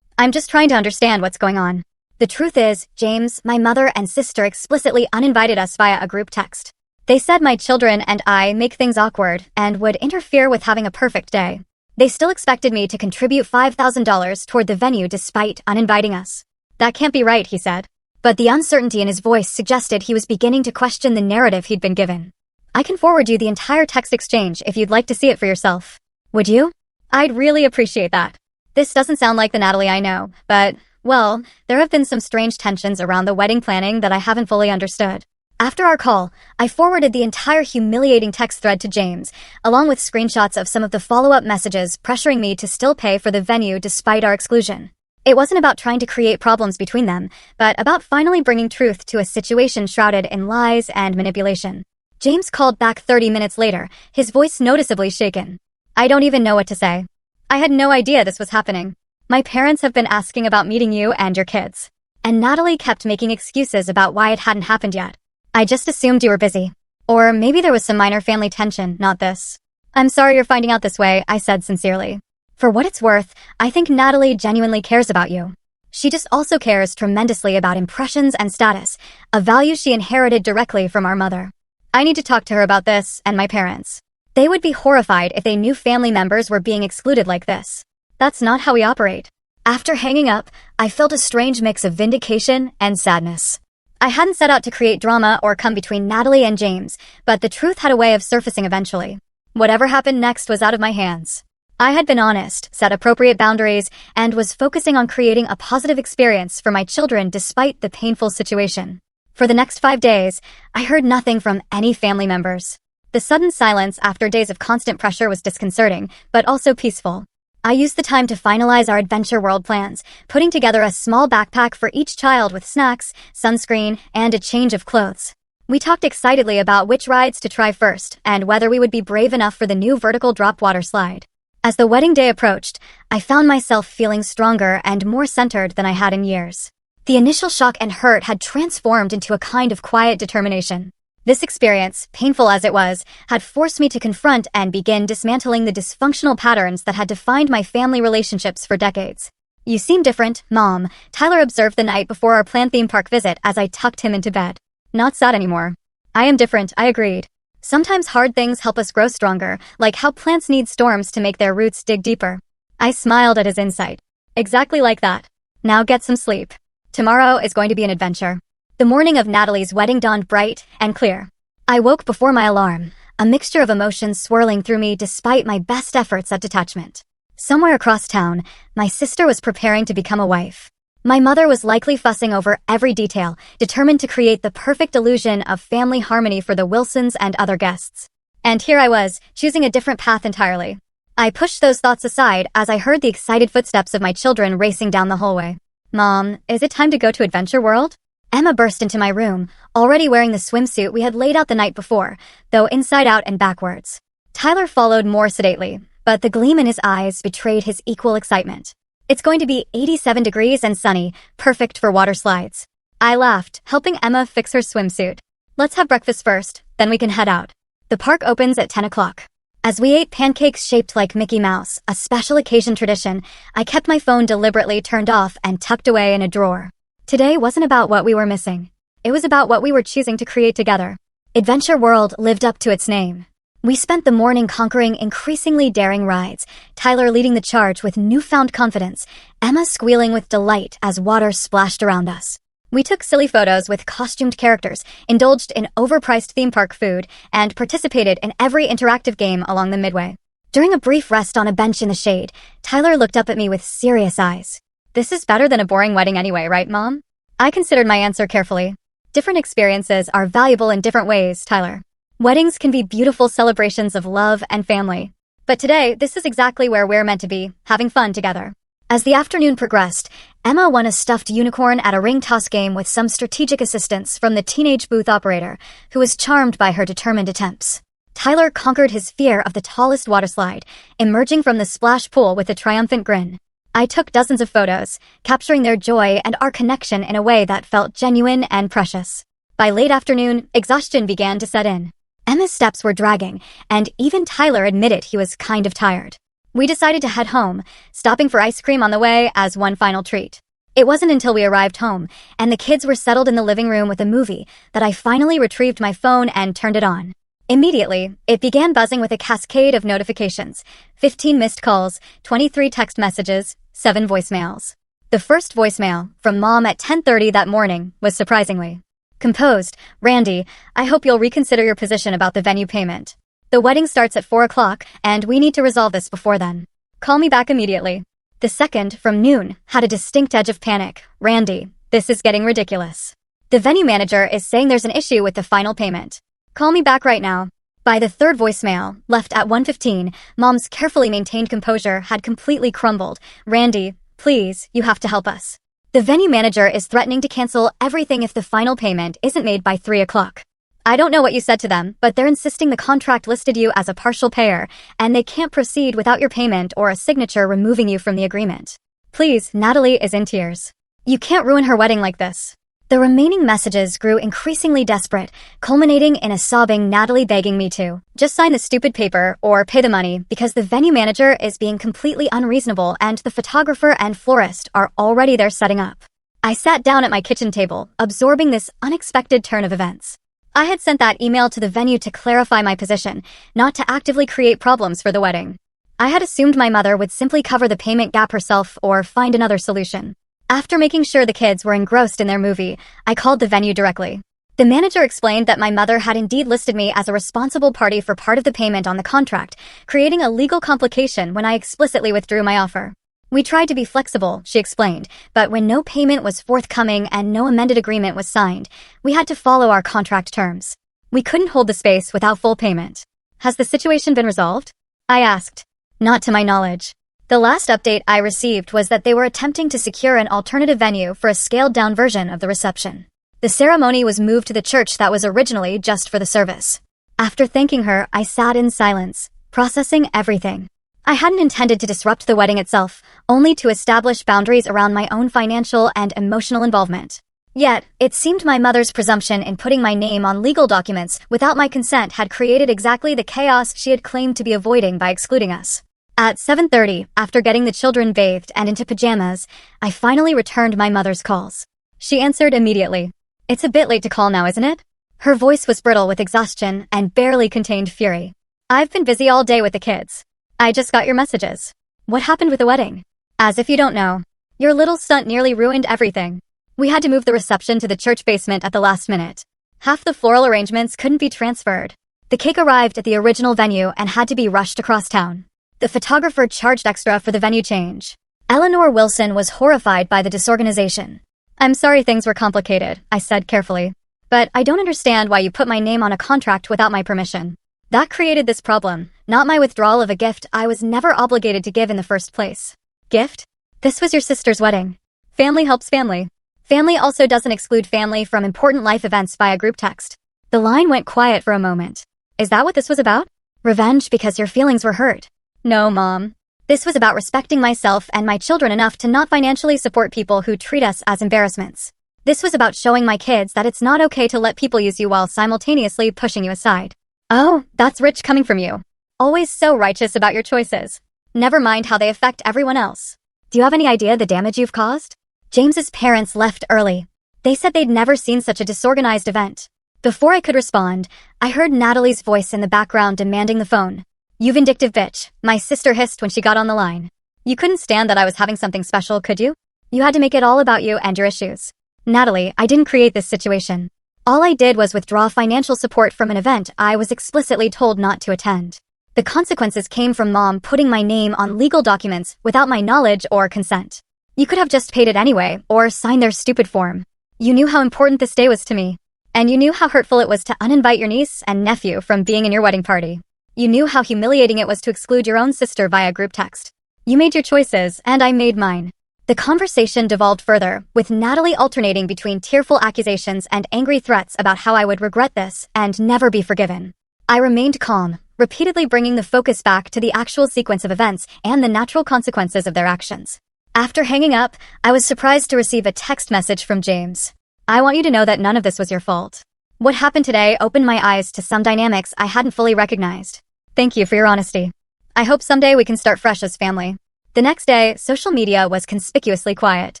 I'm just trying to understand what's going on. The truth is, James, my mother and sister explicitly uninvited us via a group text. They said my children and I make things awkward and would interfere with having a perfect day. They still expected me to contribute $5,000 toward the venue despite uninviting us. That can't be right," he said. But the uncertainty in his voice suggested he was beginning to question the narrative he'd been given. "I can forward you the entire text exchange if you'd like to see it for yourself. Would you? I'd really appreciate that. This doesn't sound like the Natalie I know, but, well, there have been some strange tensions around the wedding planning that I haven't fully understood." After our call, I forwarded the entire humiliating text thread to James, along with screenshots of some of the follow-up messages pressuring me to still pay for the venue despite our exclusion. It wasn't about trying to create problems between them, but about finally bringing truth to a situation shrouded in lies and manipulation. James called back 30 minutes later, his voice noticeably shaken. "I don't even know what to say. I had no idea this was happening. My parents have been asking about meeting you and your kids. And Natalie kept making excuses about why it hadn't happened yet. I just assumed you were busy. Or maybe there was some minor family tension, not this. I'm sorry you're finding out this way," I said sincerely. For what it's worth, I think Natalie genuinely cares about you. She just also cares tremendously about impressions and status, a value she inherited directly from our mother. I need to talk to her about this and my parents. They would be horrified if they knew family members were being excluded like this. That's not how we operate. After hanging up, I felt a strange mix of vindication and sadness. I hadn't set out to create drama or come between Natalie and James, but the truth had a way of surfacing eventually. Whatever happened next was out of my hands. I had been honest, set appropriate boundaries, and was focusing on creating a positive experience for my children despite the painful situation. For the next 5 days, I heard nothing from any family members. The sudden silence after days of constant pressure was disconcerting, but also peaceful. I used the time to finalize our Adventure World plans, putting together a small backpack for each child with snacks, sunscreen, and a change of clothes. We talked excitedly about which rides to try first and whether we would be brave enough for the new vertical drop water slide. As the wedding day approached, I found myself feeling stronger and more centered than I had in years. The initial shock and hurt had transformed into a kind of quiet determination. This experience, painful as it was, had forced me to confront and begin dismantling the dysfunctional patterns that had defined my family relationships for decades. "You seem different, Mom," Tyler observed the night before our planned theme park visit as I tucked him into bed. "Not sad anymore." "I am different," I agreed. "Sometimes hard things help us grow stronger, like how plants need storms to make their roots dig deeper." I smiled at his insight. "Exactly like that. Now get some sleep. Tomorrow is going to be an adventure." The morning of Natalie's wedding dawned bright and clear. I woke before my alarm, a mixture of emotions swirling through me despite my best efforts at detachment. Somewhere across town, my sister was preparing to become a wife. My mother was likely fussing over every detail, determined to create the perfect illusion of family harmony for the Wilsons and other guests. And here I was, choosing a different path entirely. I pushed those thoughts aside as I heard the excited footsteps of my children racing down the hallway. "Mom, is it time to go to Adventure World?" Emma burst into my room, already wearing the swimsuit we had laid out the night before, though inside out and backwards. Tyler followed more sedately, but the gleam in his eyes betrayed his equal excitement. "It's going to be 87 degrees and sunny, perfect for water slides." I laughed, helping Emma fix her swimsuit. "Let's have breakfast first, then we can head out. The park opens at 10 o'clock. As we ate pancakes shaped like Mickey Mouse, a special occasion tradition, I kept my phone deliberately turned off and tucked away in a drawer. Today wasn't about what we were missing. It was about what we were choosing to create together. Adventure World lived up to its name. We spent the morning conquering increasingly daring rides, Tyler leading the charge with newfound confidence, Emma squealing with delight as water splashed around us. We took silly photos with costumed characters, indulged in overpriced theme park food, and participated in every interactive game along the midway. During a brief rest on a bench in the shade, Tyler looked up at me with serious eyes. "This is better than a boring wedding anyway, right, Mom?" I considered my answer carefully. "Different experiences are valuable in different ways, Tyler. Weddings can be beautiful celebrations of love and family. But today, this is exactly where we're meant to be, having fun together." As the afternoon progressed, Emma won a stuffed unicorn at a ring toss game with some strategic assistance from the teenage booth operator, who was charmed by her determined attempts. Tyler conquered his fear of the tallest water slide, emerging from the splash pool with a triumphant grin. I took dozens of photos, capturing their joy and our connection in a way that felt genuine and precious. By late afternoon, exhaustion began to set in. Emma's steps were dragging, and even Tyler admitted he was kind of tired. We decided to head home, stopping for ice cream on the way as one final treat. It wasn't until we arrived home, and the kids were settled in the living room with a movie, that I finally retrieved my phone and turned it on. Immediately, it began buzzing with a cascade of notifications. 15 missed calls, 23 text messages, 7 voicemails. The first voicemail, from Mom at 10:30 that morning, was surprisingly composed. "Randy, I hope you'll reconsider your position about the venue payment. The wedding starts at 4 o'clock, and we need to resolve this before then. Call me back immediately." The second, from Noon, had a distinct edge of panic. "Randy, this is getting ridiculous. The venue manager is saying there's an issue with the final payment. Call me back right now." By the third voicemail, left at 1:15, Mom's carefully maintained composure had completely crumbled. "Randy, please, you have to help us. The venue manager is threatening to cancel everything if the final payment isn't made by 3 o'clock. I don't know what you said to them, but they're insisting the contract listed you as a partial payer, and they can't proceed without your payment or a signature removing you from the agreement. Please, Natalie is in tears. You can't ruin her wedding like this." The remaining messages grew increasingly desperate, culminating in a sobbing Natalie begging me to just sign the stupid paper or pay the money because the venue manager is being completely unreasonable and the photographer and florist are already there setting up. I sat down at my kitchen table, absorbing this unexpected turn of events. I had sent that email to the venue to clarify my position, not to actively create problems for the wedding. I had assumed my mother would simply cover the payment gap herself or find another solution. After making sure the kids were engrossed in their movie, I called the venue directly. The manager explained that my mother had indeed listed me as a responsible party for part of the payment on the contract, creating a legal complication when I explicitly withdrew my offer. "We tried to be flexible," she explained, "but when no payment was forthcoming and no amended agreement was signed, we had to follow our contract terms. We couldn't hold the space without full payment." "Has the situation been resolved?" I asked. "Not to my knowledge. The last update I received was that they were attempting to secure an alternative venue for a scaled-down version of the reception. The ceremony was moved to the church that was originally just for the service. After thanking her, I sat in silence, processing everything. I hadn't intended to disrupt the wedding itself, only to establish boundaries around my own financial and emotional involvement. Yet, it seemed my mother's presumption in putting my name on legal documents without my consent had created exactly the chaos she had claimed to be avoiding by excluding us. At 7:30, after getting the children bathed and into pajamas, I finally returned my mother's calls. She answered immediately. "It's a bit late to call now, isn't it?" Her voice was brittle with exhaustion and barely contained fury. "I've been busy all day with the kids. I just got your messages. What happened with the wedding?" "As if you don't know. Your little stunt nearly ruined everything. We had to move the reception to the church basement at the last minute. Half the floral arrangements couldn't be transferred. The cake arrived at the original venue and had to be rushed across town. The photographer charged extra for the venue change." Eleanor Wilson was horrified by the disorganization. "I'm sorry things were complicated," I said carefully. "But I don't understand why you put my name on a contract without my permission. That created this problem, not my withdrawal of a gift I was never obligated to give in the first place." "Gift? This was your sister's wedding. Family helps family. Family also doesn't exclude family from important life events via group text." The line went quiet for a moment. "Is that what this was about? Revenge because your feelings were hurt?" "No, Mom. This was about respecting myself and my children enough to not financially support people who treat us as embarrassments. This was about showing my kids that it's not okay to let people use you while simultaneously pushing you aside." "Oh, that's rich coming from you. Always so righteous about your choices. Never mind how they affect everyone else. Do you have any idea the damage you've caused?" James's parents left early. They said they'd never seen such a disorganized event. Before I could respond, I heard Natalie's voice in the background demanding the phone. "You vindictive bitch," my sister hissed when she got on the line. "You couldn't stand that I was having something special, could you? You had to make it all about you and your issues." "Natalie, I didn't create this situation. All I did was withdraw financial support from an event I was explicitly told not to attend. The consequences came from Mom putting my name on legal documents without my knowledge or consent. You could have just paid it anyway, or signed their stupid form. You knew how important this day was to me. And you knew how hurtful it was to uninvite your niece and nephew from being in your wedding party. You knew how humiliating it was to exclude your own sister via group text. You made your choices, and I made mine." The conversation devolved further, with Natalie alternating between tearful accusations and angry threats about how I would regret this and never be forgiven. I remained calm, repeatedly bringing the focus back to the actual sequence of events and the natural consequences of their actions. After hanging up, I was surprised to receive a text message from James. "I want you to know that none of this was your fault. What happened today opened my eyes to some dynamics I hadn't fully recognized. Thank you for your honesty. I hope someday we can start fresh as family." The next day, social media was conspicuously quiet.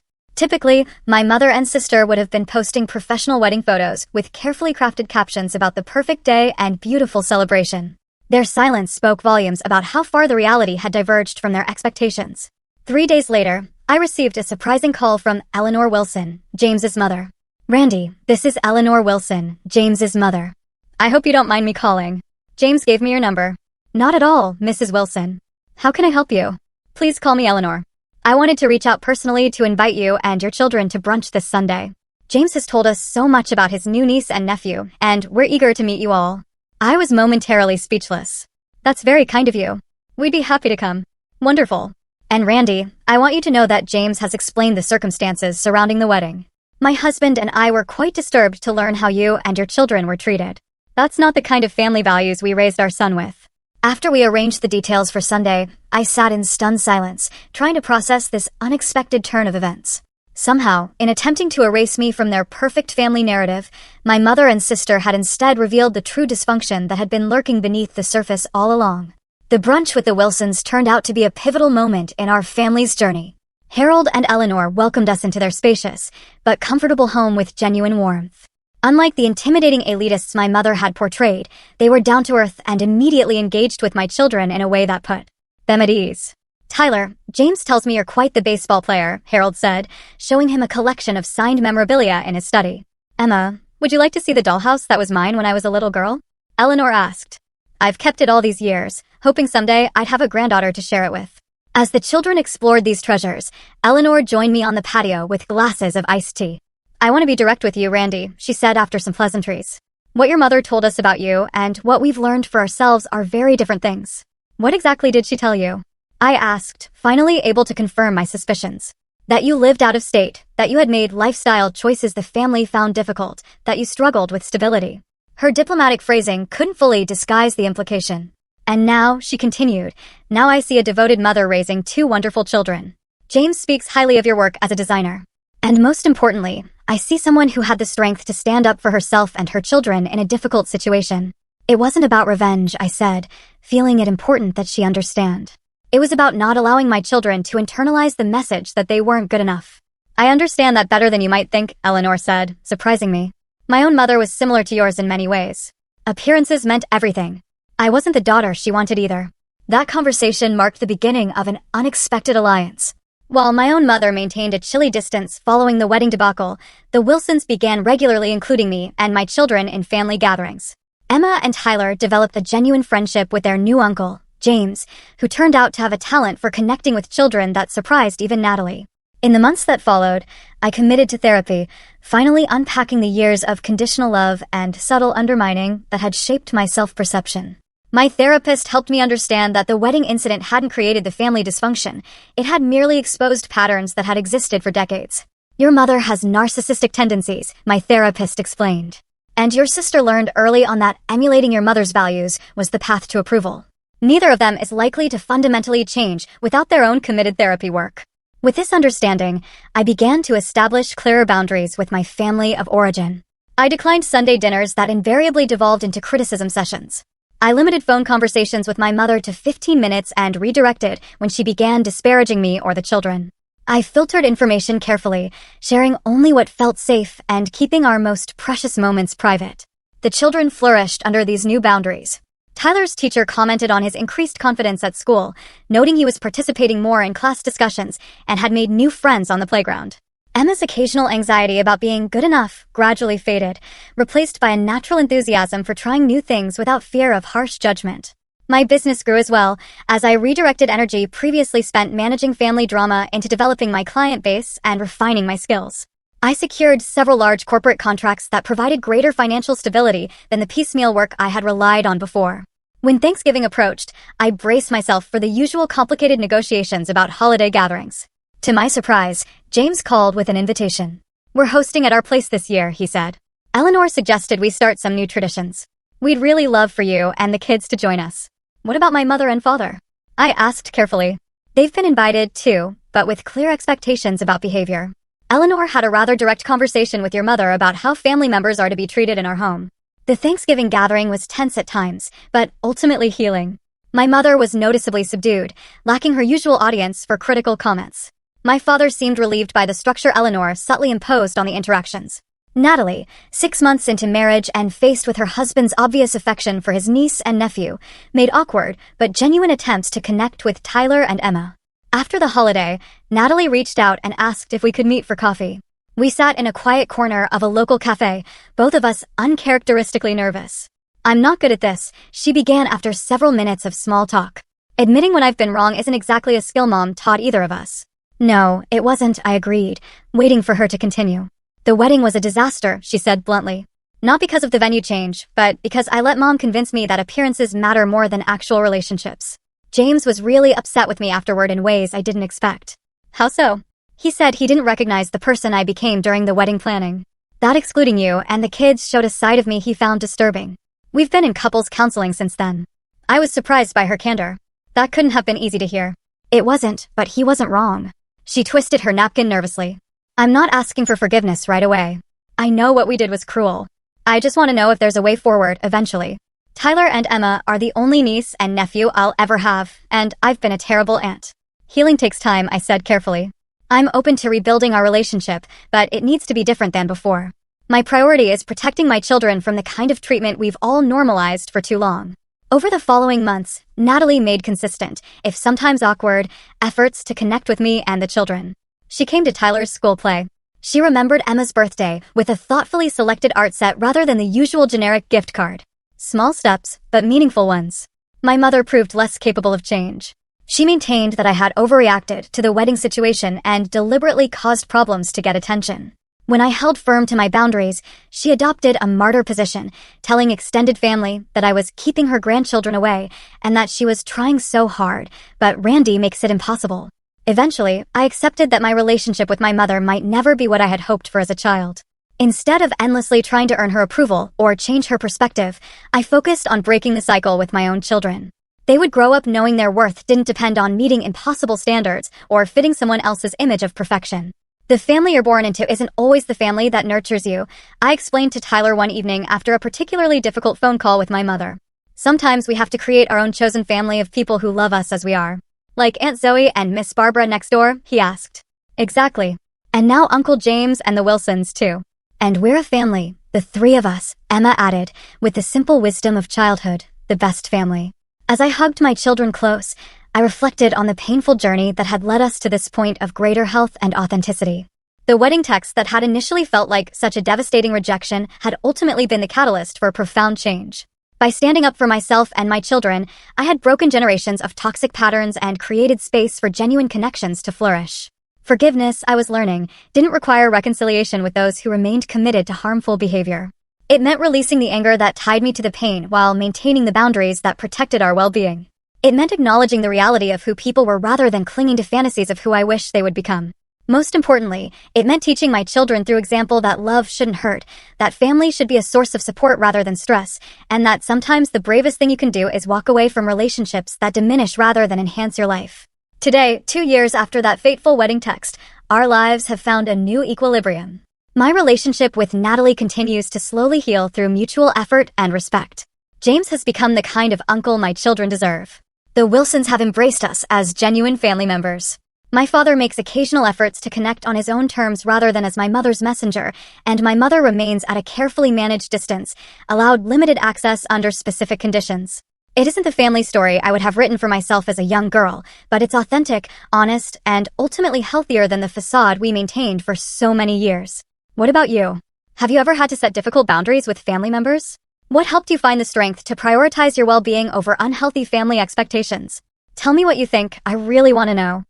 Typically, my mother and sister would have been posting professional wedding photos with carefully crafted captions about the perfect day and beautiful celebration. Their silence spoke volumes about how far the reality had diverged from their expectations. 3 days later, I received a surprising call from Eleanor Wilson, James's mother. "Randy, this is Eleanor Wilson, James's mother. I hope you don't mind me calling. James gave me your number." "Not at all, Mrs. Wilson. How can I help you?" "Please call me Eleanor. I wanted to reach out personally to invite you and your children to brunch this Sunday. James has told us so much about his new niece and nephew, and we're eager to meet you all." I was momentarily speechless. "That's very kind of you. We'd be happy to come." "Wonderful. And Randy, I want you to know that James has explained the circumstances surrounding the wedding. My husband and I were quite disturbed to learn how you and your children were treated. That's not the kind of family values we raised our son with." After we arranged the details for Sunday, I sat in stunned silence, trying to process this unexpected turn of events. Somehow, in attempting to erase me from their perfect family narrative, my mother and sister had instead revealed the true dysfunction that had been lurking beneath the surface all along. The brunch with the Wilsons turned out to be a pivotal moment in our family's journey. Harold and Eleanor welcomed us into their spacious, but comfortable home with genuine warmth. Unlike the intimidating elitists my mother had portrayed, they were down-to-earth and immediately engaged with my children in a way that put them at ease. "Tyler, James tells me you're quite the baseball player," Harold said, showing him a collection of signed memorabilia in his study. "Emma, would you like to see the dollhouse that was mine when I was a little girl?" Eleanor asked. "I've kept it all these years, hoping someday I'd have a granddaughter to share it with." As the children explored these treasures, Eleanor joined me on the patio with glasses of iced tea. "I want to be direct with you, Randy," she said after some pleasantries. "What your mother told us about you and what we've learned for ourselves are very different things." "What exactly did she tell you?" I asked, finally able to confirm my suspicions. That you lived out of state, that you had made lifestyle choices the family found difficult, that you struggled with stability. Her diplomatic phrasing couldn't fully disguise the implication. And now, she continued, now I see a devoted mother raising 2 wonderful children. James speaks highly of your work as a designer. And most importantly, I see someone who had the strength to stand up for herself and her children in a difficult situation. It wasn't about revenge, I said, feeling it important that she understand. It was about not allowing my children to internalize the message that they weren't good enough. I understand that better than you might think, Eleanor said, surprising me. My own mother was similar to yours in many ways. Appearances meant everything. I wasn't the daughter she wanted either. That conversation marked the beginning of an unexpected alliance. While my own mother maintained a chilly distance following the wedding debacle, the Wilsons began regularly including me and my children in family gatherings. Emma and Tyler developed a genuine friendship with their new uncle, James, who turned out to have a talent for connecting with children that surprised even Natalie. In the months that followed, I committed to therapy, finally unpacking the years of conditional love and subtle undermining that had shaped my self-perception. My therapist helped me understand that the wedding incident hadn't created the family dysfunction. It had merely exposed patterns that had existed for decades. Your mother has narcissistic tendencies, my therapist explained. And your sister learned early on that emulating your mother's values was the path to approval. Neither of them is likely to fundamentally change without their own committed therapy work. With this understanding, I began to establish clearer boundaries with my family of origin. I declined Sunday dinners that invariably devolved into criticism sessions. I limited phone conversations with my mother to 15 minutes and redirected when she began disparaging me or the children. I filtered information carefully, sharing only what felt safe and keeping our most precious moments private. The children flourished under these new boundaries. Tyler's teacher commented on his increased confidence at school, noting he was participating more in class discussions and had made new friends on the playground. Emma's occasional anxiety about being good enough gradually faded, replaced by a natural enthusiasm for trying new things without fear of harsh judgment. My business grew as well, as I redirected energy previously spent managing family drama into developing my client base and refining my skills. I secured several large corporate contracts that provided greater financial stability than the piecemeal work I had relied on before. When Thanksgiving approached, I braced myself for the usual complicated negotiations about holiday gatherings. To my surprise, James called with an invitation. We're hosting at our place this year, he said. Eleanor suggested we start some new traditions. We'd really love for you and the kids to join us. What about my mother and father? I asked carefully. They've been invited too, but with clear expectations about behavior. Eleanor had a rather direct conversation with your mother about how family members are to be treated in our home. The Thanksgiving gathering was tense at times, but ultimately healing. My mother was noticeably subdued, lacking her usual audience for critical comments. My father seemed relieved by the structure Eleanor subtly imposed on the interactions. Natalie, 6 months into marriage and faced with her husband's obvious affection for his niece and nephew, made awkward but genuine attempts to connect with Tyler and Emma. After the holiday, Natalie reached out and asked if we could meet for coffee. We sat in a quiet corner of a local cafe, both of us uncharacteristically nervous. I'm not good at this, she began after several minutes of small talk. Admitting when I've been wrong isn't exactly a skill Mom taught either of us. No, it wasn't, I agreed, waiting for her to continue. The wedding was a disaster, she said bluntly. Not because of the venue change, but because I let Mom convince me that appearances matter more than actual relationships. James was really upset with me afterward in ways I didn't expect. How so? He said he didn't recognize the person I became during the wedding planning. That excluding you and the kids showed a side of me he found disturbing. We've been in couples counseling since then. I was surprised by her candor. That couldn't have been easy to hear. It wasn't, but he wasn't wrong. She twisted her napkin nervously. I'm not asking for forgiveness right away. I know what we did was cruel. I just want to know if there's a way forward eventually. Tyler and Emma are the only niece and nephew I'll ever have, and I've been a terrible aunt. Healing takes time, I said carefully. I'm open to rebuilding our relationship, but it needs to be different than before. My priority is protecting my children from the kind of treatment we've all normalized for too long. Over the following months, Natalie made consistent, if sometimes awkward, efforts to connect with me and the children. She came to Tyler's school play. She remembered Emma's birthday with a thoughtfully selected art set rather than the usual generic gift card. Small steps, but meaningful ones. My mother proved less capable of change. She maintained that I had overreacted to the wedding situation and deliberately caused problems to get attention. When I held firm to my boundaries, she adopted a martyr position, telling extended family that I was keeping her grandchildren away and that she was trying so hard, but Randy makes it impossible. Eventually, I accepted that my relationship with my mother might never be what I had hoped for as a child. Instead of endlessly trying to earn her approval or change her perspective, I focused on breaking the cycle with my own children. They would grow up knowing their worth didn't depend on meeting impossible standards or fitting someone else's image of perfection. The family you're born into isn't always the family that nurtures you, I explained to Tyler one evening after a particularly difficult phone call with my mother. Sometimes we have to create our own chosen family of people who love us as we are. Like Aunt Zoe and Miss Barbara next door, he asked. Exactly. And now Uncle James and the Wilsons, too. And we're a family, the three of us, Emma added, with the simple wisdom of childhood, the best family. As I hugged my children close, I reflected on the painful journey that had led us to this point of greater health and authenticity. The wedding text that had initially felt like such a devastating rejection had ultimately been the catalyst for a profound change. By standing up for myself and my children, I had broken generations of toxic patterns and created space for genuine connections to flourish. Forgiveness, I was learning, didn't require reconciliation with those who remained committed to harmful behavior. It meant releasing the anger that tied me to the pain while maintaining the boundaries that protected our well-being. It meant acknowledging the reality of who people were rather than clinging to fantasies of who I wished they would become. Most importantly, it meant teaching my children through example that love shouldn't hurt, that family should be a source of support rather than stress, and that sometimes the bravest thing you can do is walk away from relationships that diminish rather than enhance your life. Today, 2 years after that fateful wedding text, our lives have found a new equilibrium. My relationship with Natalie continues to slowly heal through mutual effort and respect. James has become the kind of uncle my children deserve. The Wilsons have embraced us as genuine family members. My father makes occasional efforts to connect on his own terms rather than as my mother's messenger, and my mother remains at a carefully managed distance, allowed limited access under specific conditions. It isn't the family story I would have written for myself as a young girl, but it's authentic, honest, and ultimately healthier than the facade we maintained for so many years. What about you? Have you ever had to set difficult boundaries with family members? What helped you find the strength to prioritize your well-being over unhealthy family expectations? Tell me what you think. I really want to know.